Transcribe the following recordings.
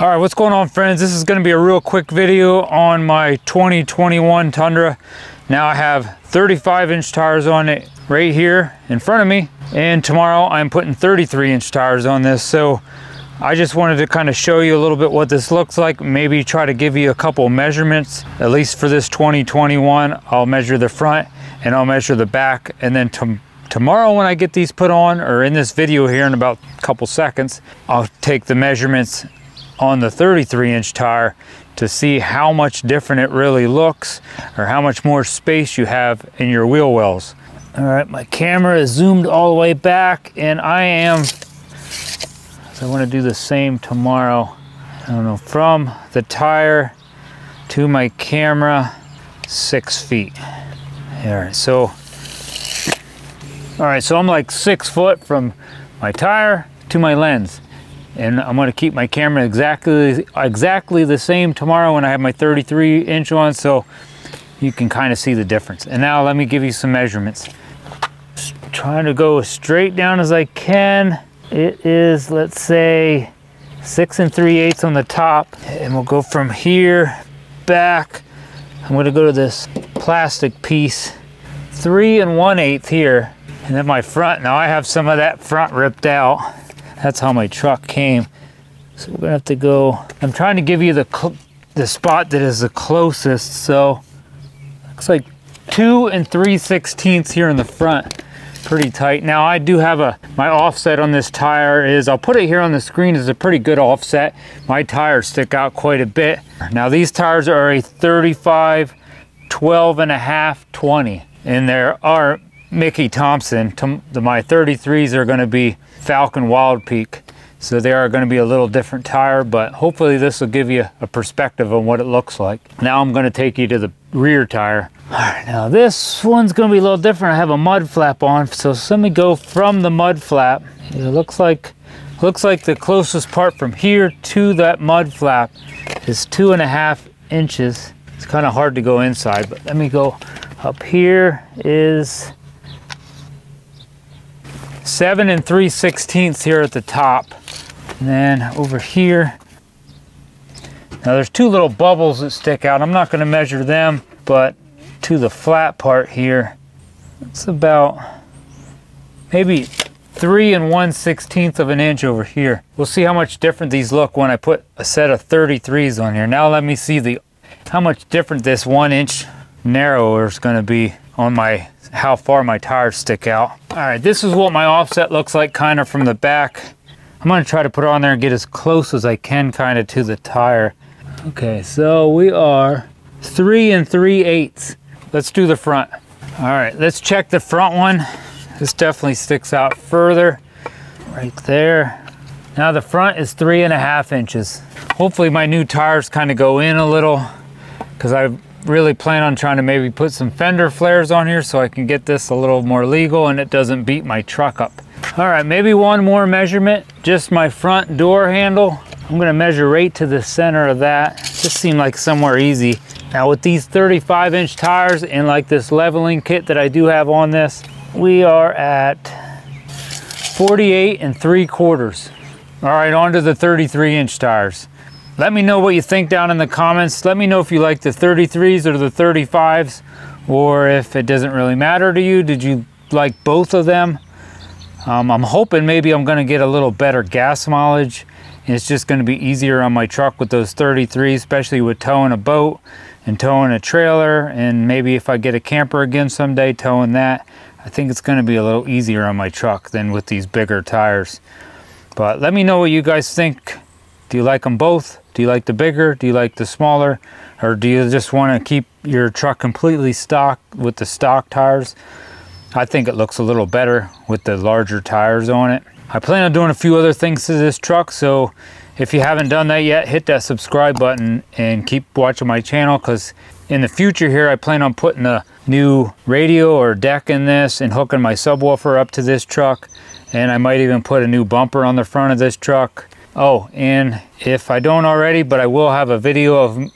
All right, what's going on, friends? This is going to be a real quick video on my 2021 Tundra. Now I have 35-inch tires on it right here in front of me, and tomorrow I'm putting 33-inch tires on this. So I just wanted to kind of show you a little bit what this looks like, maybe try to give you a couple measurements, at least for this 2021. I'll measure the front and I'll measure the back, and then tomorrow when I get these put on, or in this video here in about a couple seconds, I'll take the measurements on the 33-inch tire to see how much different it really looks, or how much more space you have in your wheel wells. All right, my camera is zoomed all the way back, and I want to do the same tomorrow. I don't know, from the tire to my camera, 6 feet. All right, so I'm like 6 foot from my tire to my lens. And I'm going to keep my camera exactly the same tomorrow when I have my 33-inch on, so you can kind of see the difference. And now let me give you some measurements. Just trying to go as straight down as I can. It is, let's say, 6 3/8 on the top, and we'll go from here back. I'm going to go to this plastic piece, 3 1/8 here, and then my front. Now I have some of that front ripped out. That's how my truck came. So we're gonna have to go. I'm trying to give you the spot that is the closest. So looks like 2 3/16 here in the front, pretty tight. Now I do have my offset on this tire is, I'll put it here on the screen, is a pretty good offset. My tires stick out quite a bit. Now these tires are a 35, 12.5, 20, and there are Mickey Thompson. My 33s are gonna be Falcon Wild Peak, so they are going to be a little different tire, but hopefully this will give you a perspective on what it looks like. Now I'm going to take you to the rear tire. All right, now this one's going to be a little different. I have a mud flap on, so let me go from the mud flap. It looks like the closest part from here to that mud flap is 2.5 inches. It's kind of hard to go inside, but let me go up. Here is 7 3/16 here at the top, and then over here, now there's 2 little bubbles that stick out. I'm not going to measure them, but to the flat part here, it's about maybe 3 1/16 of an inch over here. We'll see how much different these look when I put a set of 33s on here. Now let me see how much different this 1 inch narrower is going to be on how far my tires stick out. All right, this is what my offset looks like kind of from the back. I'm going to try to put it on there and get as close as I can kind of to the tire. Okay, so we are 3 3/8. Let's do the front. All right, let's check the front one. This definitely sticks out further right there. Now the front is 3.5 inches. Hopefully my new tires kind of go in a little, because I really plan on trying to maybe put some fender flares on here so I can get this a little more legal and it doesn't beat my truck up. All right, maybe one more measurement, just my front door handle. I'm gonna measure right to the center of that. Just seemed like somewhere easy. Now with these 35-inch tires and like this leveling kit that I do have on this, we are at 48 3/4. All right, on to the 33-inch tires. Let me know what you think down in the comments. Let me know if you like the 33s or the 35s, or if it doesn't really matter to you. Did you like both of them? I'm hoping maybe I'm gonna get a little better gas mileage. It's just gonna be easier on my truck with those 33s, especially with towing a boat and towing a trailer, and maybe if I get a camper again someday, towing that. I think it's gonna be a little easier on my truck than with these bigger tires. But let me know what you guys think. Do you like them both? Do you like the bigger? Do you like the smaller? Or do you just want to keep your truck completely stock with the stock tires? I think it looks a little better with the larger tires on it. I plan on doing a few other things to this truck, so if you haven't done that yet, hit that subscribe button and keep watching my channel, because in the future here I plan on putting a new radio or deck in this and hooking my subwoofer up to this truck, and I might even put a new bumper on the front of this truck. Oh, and if I don't already, but I will have a video of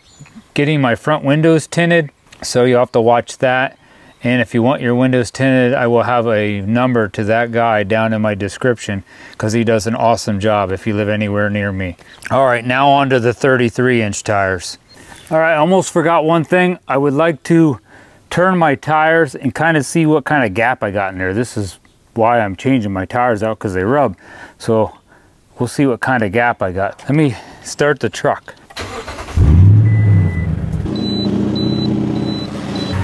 getting my front windows tinted, so you'll have to watch that. And if you want your windows tinted, I will have a number to that guy down in my description because he does an awesome job if you live anywhere near me. All right, now on to the 33-inch tires. All right, I almost forgot one thing. I would like to turn my tires and kind of see what kind of gap I got in there. This is why I'm changing my tires out, because they rub. So we'll see what kind of gap I got. Let me start the truck.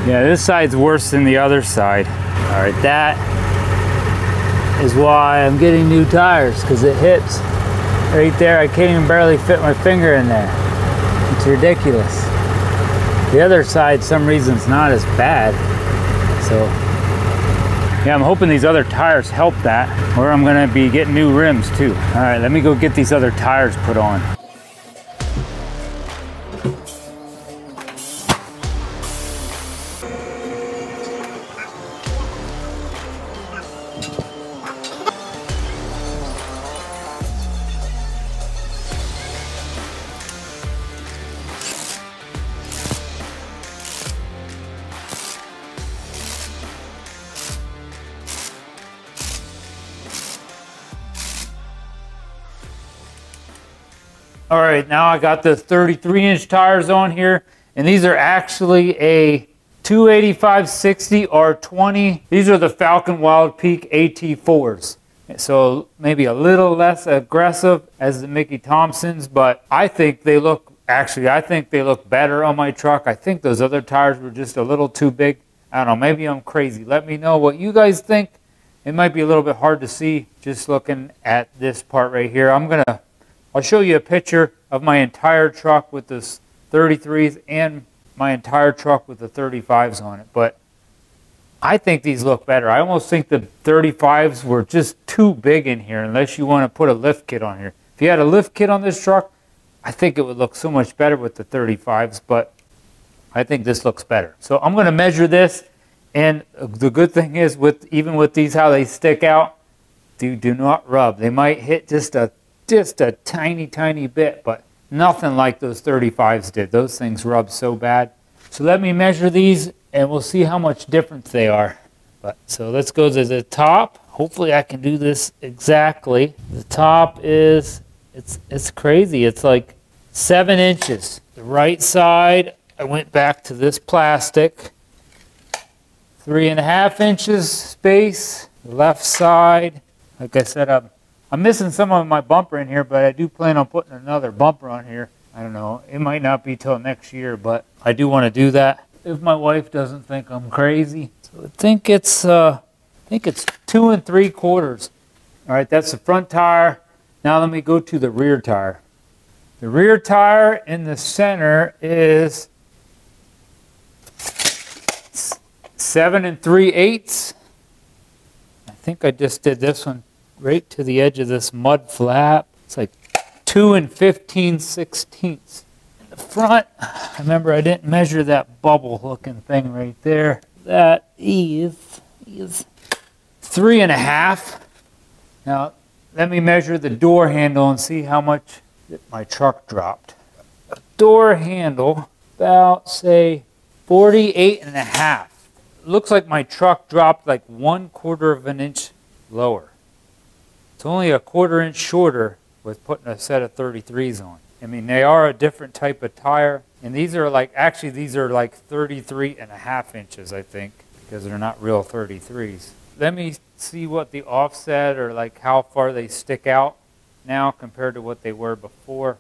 Yeah, this side's worse than the other side. All right, that is why I'm getting new tires, because it hits right there. I can't even barely fit my finger in there. It's ridiculous. The other side, some reason, it's not as bad. So yeah, I'm hoping these other tires help that, or I'm gonna be getting new rims too. All right, let me go get these other tires put on. All right, now I got the 33-inch tires on here, and these are actually a 285/60 R20. These are the Falcon Wild Peak AT4s. So maybe a little less aggressive as the Mickey Thompsons, but I think they look, actually, I think they look better on my truck. I think those other tires were just a little too big. I don't know, maybe I'm crazy. Let me know what you guys think. It might be a little bit hard to see just looking at this part right here. I'll show you a picture of my entire truck with this 33s and my entire truck with the 35s on it. But I think these look better. I almost think the 35s were just too big in here unless you want to put a lift kit on here. If you had a lift kit on this truck, I think it would look so much better with the 35s, but I think this looks better. So I'm going to measure this, and the good thing is, even with these, how they stick out, do not rub. They might hit just a tiny bit, but nothing like those 35s did. Those things rub so bad. So let me measure these and we'll see how much difference they are. So let's go to the top. Hopefully I can do this exactly. The top is, it's crazy. It's like 7 inches. The right side, I went back to this plastic. 3.5 inches space. The left side, like I said, I'm missing some of my bumper in here, but I do plan on putting another bumper on here. I don't know. It might not be till next year, but I do want to do that if my wife doesn't think I'm crazy. So I think it's 2 3/4. All right, that's the front tire. Now let me go to the rear tire. The rear tire in the center is 7 3/8. I think I just did this one right to the edge of this mud flap. It's like 2 15/16. The front, remember I didn't measure that bubble looking thing right there. That is 3.5. Now let me measure the door handle and see how much my truck dropped. A door handle, about say 48.5. It looks like my truck dropped like 1/4 of an inch lower. It's only a 1/4 inch shorter with putting a set of 33s on. I mean, they are a different type of tire, and these are like, actually these are like 33.5 inches, I think, because they're not real 33s. Let me see what the offset, or like how far they stick out now compared to what they were before.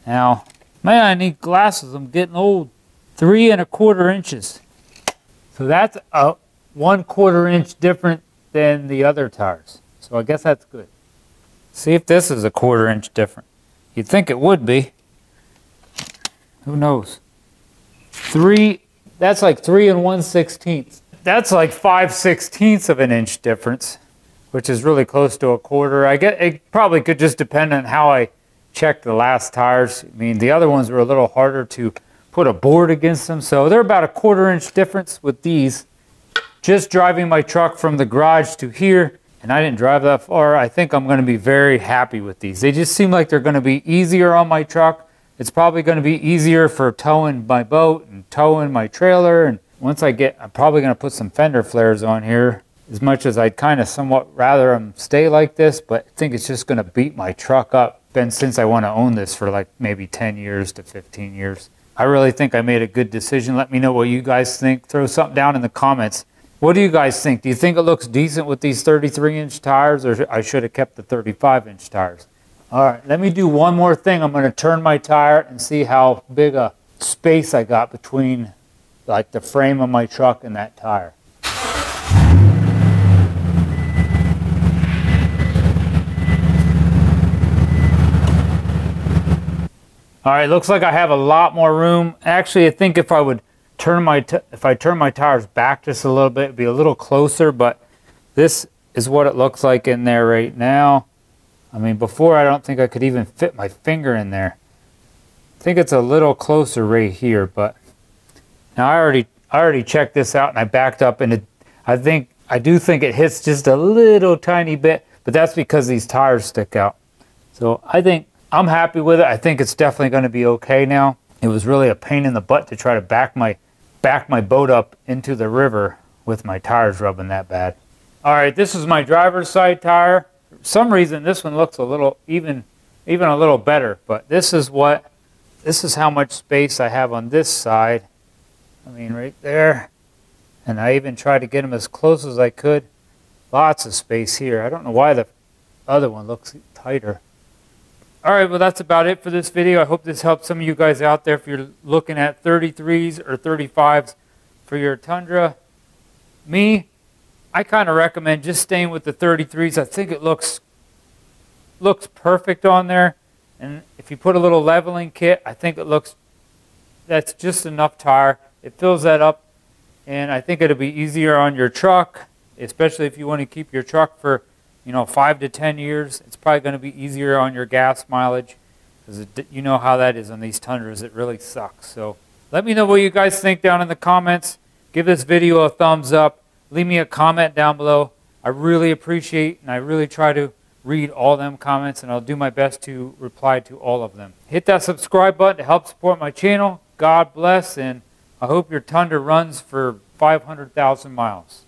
Now, man, I need glasses. I'm getting old. 3.25 inches. So that's a 1/4 inch different than the other tires. So I guess that's good. See if this is a 1/4 inch different. You'd think it would be. Who knows? That's like 3 1/16. That's like 5/16 of an inch difference, which is really close to a 1/4. I guess it probably could just depend on how I checked the last tires. I mean, the other ones were a little harder to put a board against them. So they're about a 1/4 inch difference with these. Just driving my truck from the garage to here, and I didn't drive that far, I think I'm going to be very happy with these. They just seem like they're going to be easier on my truck. It's probably going to be easier for towing my boat and towing my trailer, and once I'm probably going to put some fender flares on here, as much as I'd kind of somewhat rather them stay like this, but I think it's just going to beat my truck up. Been since I want to own this for like maybe 10 years to 15 years. I really think I made a good decision. Let me know what you guys think. Throw something down in the comments. What do you guys think? Do you think it looks decent with these 33-inch tires, or I should have kept the 35-inch tires? All right, let me do one more thing. I'm going to turn my tire and see how big a space I got between like the frame of my truck and that tire. All right, looks like I have a lot more room. Actually, I think if I would turn my tires back just a little bit, it'd be a little closer, but this is what it looks like in there right now. I mean, before I don't think I could even fit my finger in there. I think it's a little closer right here, but now I already checked this out and I backed up, and I do think it hits just a little tiny bit, but that's because these tires stick out. So I think I'm happy with it. I think it's definitely going to be okay now. It was really a pain in the butt to try to back my boat up into the river with my tires rubbing that bad. All right, this is my driver's side tire. For some reason, this one looks a little even a little better, but this is how much space I have on this side. I mean, right there. And I even tried to get them as close as I could. Lots of space here. I don't know why the other one looks tighter. All right, well, that's about it for this video. I hope this helps some of you guys out there if you're looking at 33s or 35s for your Tundra. I kind of recommend just staying with the 33s. I think it looks perfect on there. And if you put a little leveling kit, I think that's just enough tire. It fills that up, and I think it'll be easier on your truck, especially if you want to keep your truck for 5 to 10 years. It's probably going to be easier on your gas mileage, because you know how that is on these Tundras. It really sucks. So let me know what you guys think down in the comments. Give this video a thumbs up. Leave me a comment down below. I really appreciate, and I really try to read all them comments, and I'll do my best to reply to all of them. Hit that subscribe button to help support my channel. God bless, and I hope your Tundra runs for 500,000 miles.